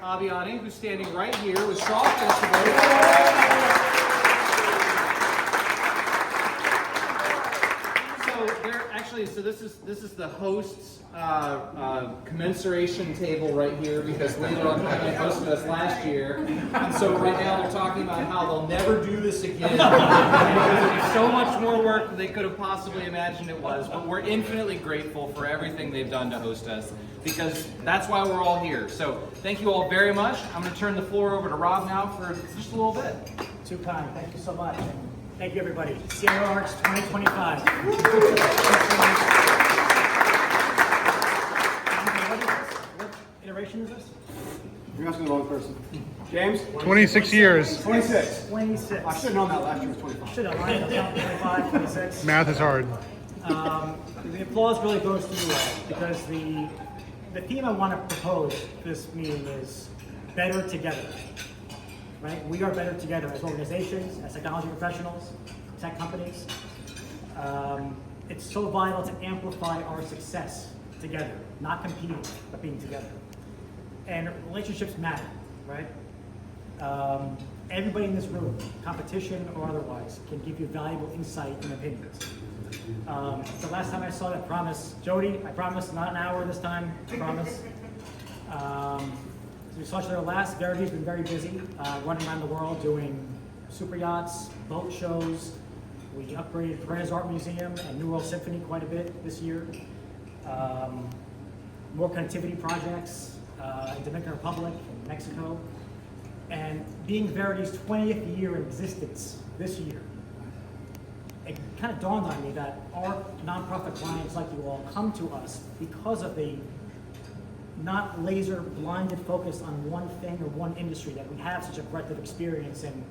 Aviani, who's standing right here with Shaw Festival. So this is the host's commensuration table right here, because later on they hosted us last year, and so right now they're talking about how they'll never do this again. It's so much more work than they could have possibly imagined it was, but we're infinitely grateful for everything they've done to host us, because that's why we're all here. So thank you all very much. I'm going to turn the floor over to Rob now for just a little bit. Too kind. Thank you so much. Thank you, everybody. CIOarts 2025. What iteration is this? You're asking the wrong person. James? 26 years. 26. 26. I should have known that last year was 25. Should have lined up 25, 26. Math is hard. The applause really goes to you all, because the theme I want to propose for this meeting is better together. Right? We are better together as organizations, as technology professionals, tech companies. It's so vital to amplify our success together, not competing, but being together. And relationships matter, right? Everybody in this room, competition or otherwise, can give you valuable insight and opinions. The last time I saw that promise, Jody, I promise, not an hour this time, I promise. We saw each other last. Verity's been very busy, running around the world doing super yachts, boat shows. We upgraded Perez Art Museum and New World Symphony quite a bit this year. More connectivity projects in Dominican Republic and Mexico. And being Verity's 20th year in existence this year, it kind of dawned on me that our nonprofit clients like you all come to us because of the not laser blinded focus on one thing or one industry, that we have such a breadth of experience and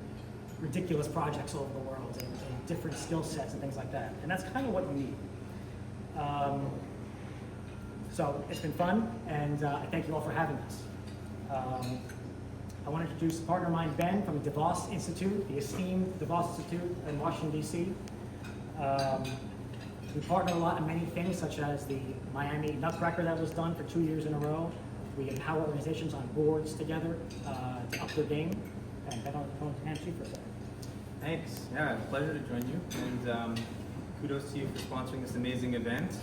ridiculous projects all over the world and different skill sets and things like that. And that's kind of what you need. So it's been fun, and I thank you all for having us. I want to introduce a partner of mine, Ben, from the DeVos Institute, the esteemed DeVos Institute in Washington, D.C. We partner a lot in many things, such as the Miami Nutcracker that was done for 2 years in a row. We empower organizations on boards together to up their game. And then I'll hand to you for a second. Thanks. Yeah, pleasure to join you. And kudos to you for sponsoring this amazing event.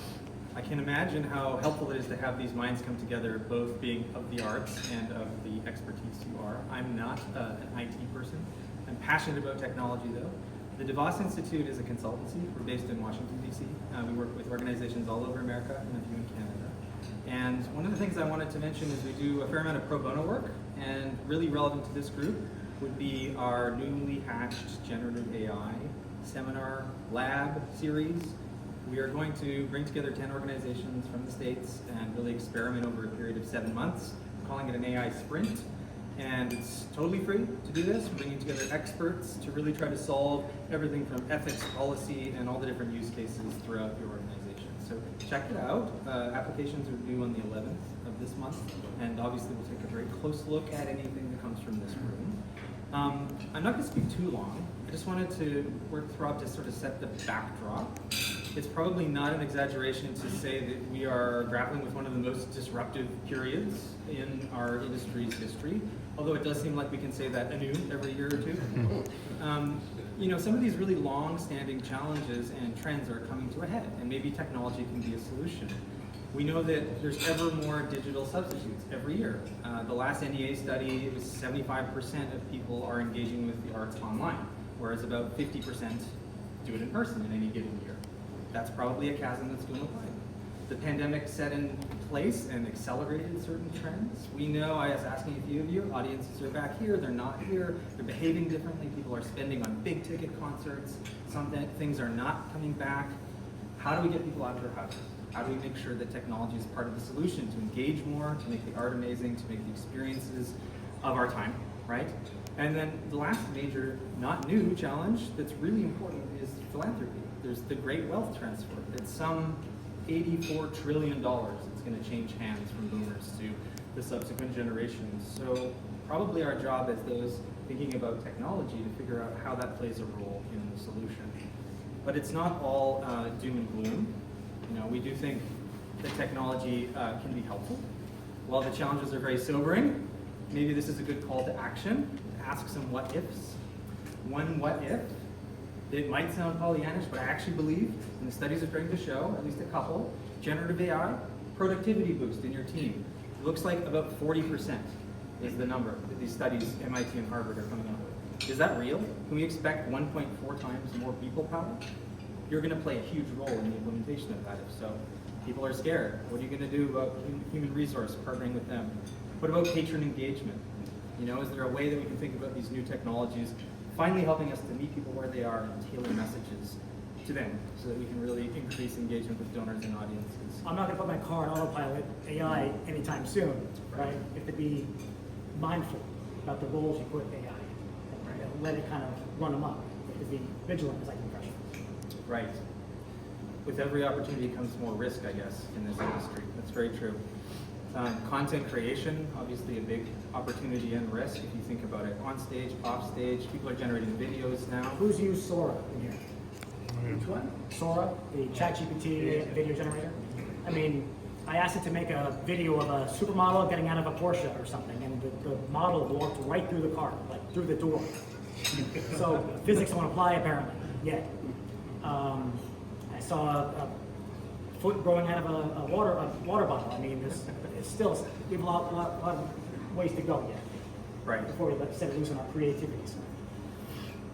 I can imagine how helpful it is to have these minds come together, both being of the arts and of the expertise you are. I'm not an IT person. I'm passionate about technology, though. The DeVos Institute is a consultancy. We're based in Washington, D.C. We work with organizations all over America and a few in Canada. And one of the things I wanted to mention is we do a fair amount of pro bono work, and really relevant to this group would be our newly hatched generative AI seminar lab series. We are going to bring together 10 organizations from the States and really experiment over a period of 7 months. We're calling it an AI sprint. And it's totally free to do this. We're bringing together experts to really try to solve everything from ethics, policy, and all the different use cases throughout your organization. So check it out. Applications are due on the 11th of this month. And obviously we'll take a very close look at anything that comes from this room. I'm not going to speak too long. I just wanted to work Rob to sort of set the backdrop. It's probably not an exaggeration to say that we are grappling with one of the most disruptive periods in our industry's history, although it does seem like we can say that anew every year or two. Some of these really long-standing challenges and trends are coming to a head, and maybe technology can be a solution. We know that there's ever more digital substitutes every year. The last NEA study, it was 75% of people are engaging with the arts online, whereas about 50% do it in person in any given year. That's probably a chasm that's going to widen. The pandemic set in place and accelerated certain trends. We know, I was asking a few of you, audiences are back here, they're not here, they're behaving differently, people are spending on big ticket concerts, some things are not coming back. How do we get people out their houses? How do we make sure that technology is part of the solution to engage more, to make the art amazing, to make the experiences of our time, right? And then the last major, not new challenge that's really important is philanthropy. There's the great wealth transfer. It's some $84 trillion that's going to change hands from boomers to the subsequent generations. So probably our job as those thinking about technology to figure out how that plays a role in the solution. But it's not all doom and gloom. We do think that technology can be helpful. While the challenges are very sobering, maybe this is a good call to action. Ask some what ifs. One what if, it might sound Pollyannish, but I actually believe, and the studies are starting to show, at least a couple, generative AI, productivity boost in your team. It looks like about 40% is the number that these studies, MIT and Harvard, are coming up with. Is that real? Can we expect 1.4 times more people power? You're going to play a huge role in the implementation of that. If so, people are scared. What are you going to do about human resource, partnering with them? What about patron engagement? You know, is there a way that we can think about these new technologies finally helping us to meet people where they are and tailor messages to them so that we can really increase engagement with donors and audiences? I'm not going to put my car on autopilot AI anytime soon, right? You have to be mindful about the roles you put in AI. And let it kind of run them up. You have to be vigilant, as I can impression. Right. With every opportunity comes more risk, I guess, in this industry. That's very true. Content creation, obviously a big opportunity and risk if you think about it. On stage, off stage, people are generating videos now. Who's used Sora in here? Which one? Sora, the ChatGPT video generator. I mean, I asked it to make a video of a supermodel getting out of a Porsche or something, and the model walked right through the car, like through the door. So physics don't apply apparently yet. I saw a foot growing out of a water bottle. I mean, it's still, we have a lot of ways to go yet. Right. Before we set it loose on our creativity.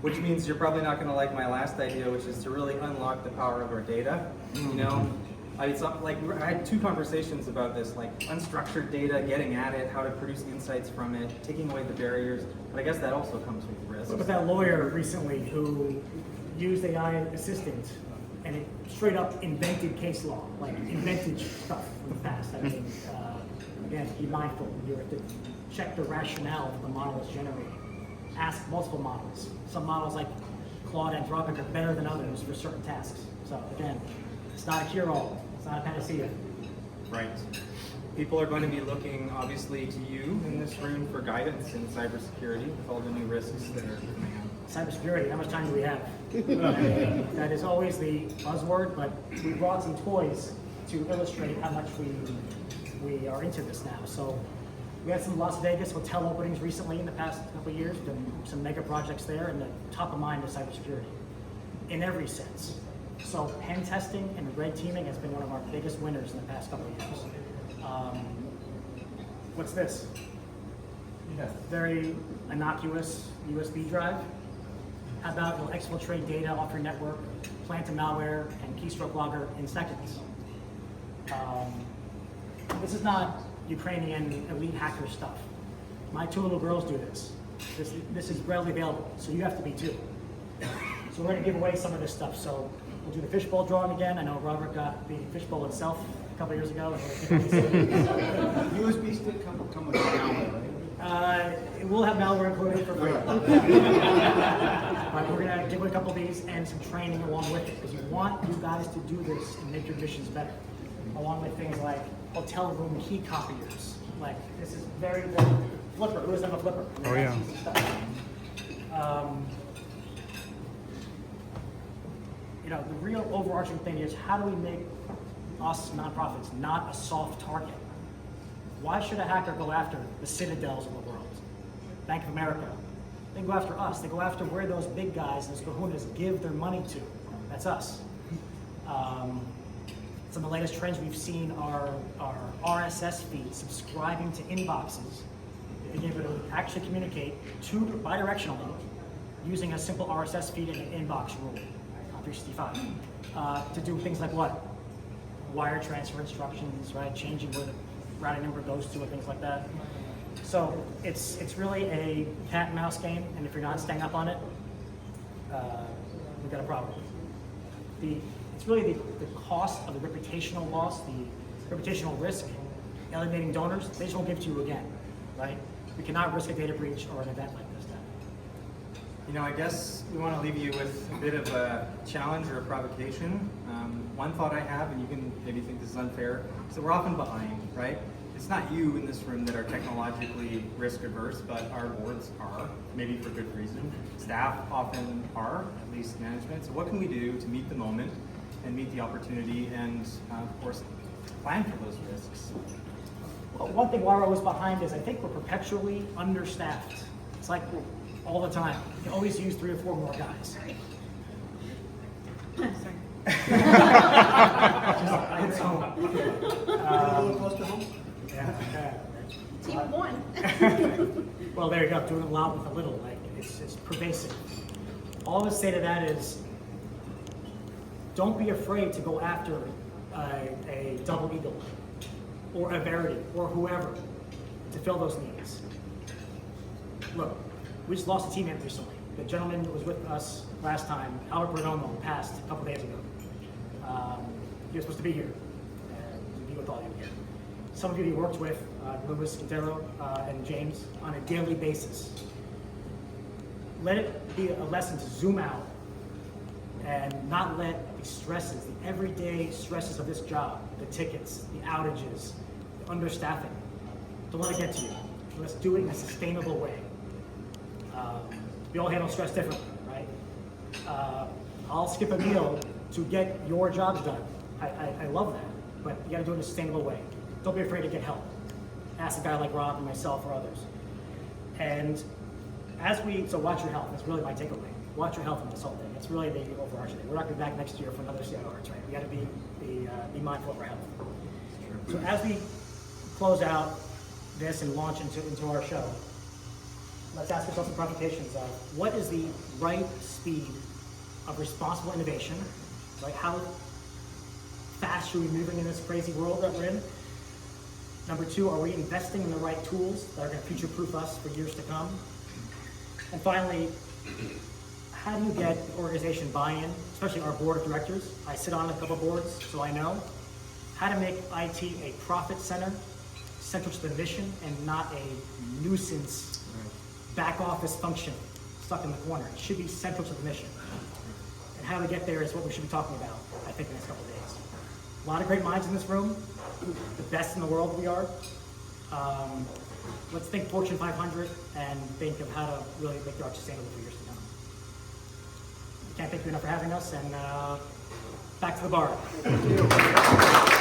Which means you're probably not going to like my last idea, which is to really unlock the power of our data. You know, I had two conversations about this, like unstructured data, getting at it, how to produce insights from it, taking away the barriers. But I guess that also comes with risks. Look at that lawyer recently who used AI assistant and it straight up invented case law, like invented stuff from the past. I mean, again, be mindful. You have to check the rationale that the model is generating. Ask multiple models. Some models like Claude, Anthropic are better than others for certain tasks. So again, it's not a cure-all. It's not a panacea. Right. People are going to be looking, obviously, to you in this room for guidance in cybersecurity with all the new risks that are coming out. Cybersecurity, how much time do we have? That is always the buzzword, but we brought some toys to illustrate how much we are into this now. So we had some Las Vegas hotel openings recently in the past couple of years, done some mega projects there, and the top of mind is cybersecurity in every sense. So pen testing and red teaming has been one of our biggest winners in the past couple of years. What's this? Yeah. Very innocuous USB drive. How about it'll exfiltrate data off your network, plant a malware, and keystroke logger in seconds. This is not Ukrainian elite hacker stuff. My two little girls do this. This is readily available, so you have to be too. So we're going to give away some of this stuff. So we'll do the fishbowl drawing again. I know Robert got the fishbowl itself a couple of years ago. USB stick come with malware, right? It will have malware included for free. But we're going to give away a couple of these and some training along with it, because you want you guys to do this and make your missions better. Along with things like hotel room key copiers. Like, this is very, very flipper. Who doesn't have a flipper? Oh, yeah. You know, the real overarching thing is, how do we make us nonprofits not a soft target? Why should a hacker go after the Citadels of the world? Bank of America. They go after us. They go after where those big guys, those kahunas, give their money to. That's us. Some of the latest trends we've seen are RSS feeds, subscribing to inboxes. Being able to actually communicate bidirectionally using a simple RSS feed and an inbox rule on 365 to do things like what? Wire transfer instructions, right? Changing where the routing number goes to and things like that. So it's really a cat and mouse game, and if you're not staying up on it, we've got a problem. It's really the cost of the reputational loss, the reputational risk, alienating donors. They just won't give to you again, right? We cannot risk a data breach or an event like this then. You know, I guess we want to leave you with a bit of a challenge or a provocation. One thought I have, and you can maybe think this is unfair, is that we're often behind, right? It's not you in this room that are technologically risk averse, but our boards are, maybe for good reason. Staff often are, at least management. So what can we do to meet the moment and meet the opportunity and, of course, plan for those risks? Well, one thing while I was behind is I think we're perpetually understaffed. It's like all the time. You can always use 3 or 4 more guys. It's home. A little close to home? Yeah. Team of one. Well, there you go. Doing a lot with a little. Like it's pervasive. All I would say to that is, don't be afraid to go after a double eagle or a Verity or whoever to fill those needs. Look, we just lost a teammate recently. The gentleman that was with us last time, Albert Perdomo, passed a couple days ago. He was supposed to be here and be with all of you again. Some of you he worked with, Louis, Quintero, and James, on a daily basis. Let it be a lesson to zoom out and not let the stresses, the everyday stresses of this job, the tickets, the outages, the understaffing, don't let it get to you. Let's do it in a sustainable way. We all handle stress differently, right? I'll skip a meal to get your jobs done. I love that, but you gotta do it in a sustainable way. Don't be afraid to get help. Ask a guy like Rob and myself or others. And so watch your health. That's really my takeaway. Watch your health in this whole thing. It's really the overarching thing. We're not gonna be back next year for another CIOarts, right? We gotta be mindful of our health. So as we close out this and launch into our show, let's ask ourselves some provocations of what is the right speed of responsible innovation, right? How fast are we moving in this crazy world that we're in? Number 2, are we investing in the right tools that are going to future-proof us for years to come? And finally, how do you get the organization buy-in, especially our board of directors? I sit on a couple boards, so I know how to make IT a profit center, central to the mission, and not a nuisance back office function stuck in the corner. It should be central to the mission. And how to get there is what we should be talking about, I think, in the next couple of days. A lot of great minds in this room, the best in the world we are. Let's think Fortune 500 and think of how to really make the arts sustainable for years to come. Can't thank you enough for having us, and back to the bar. Thank you.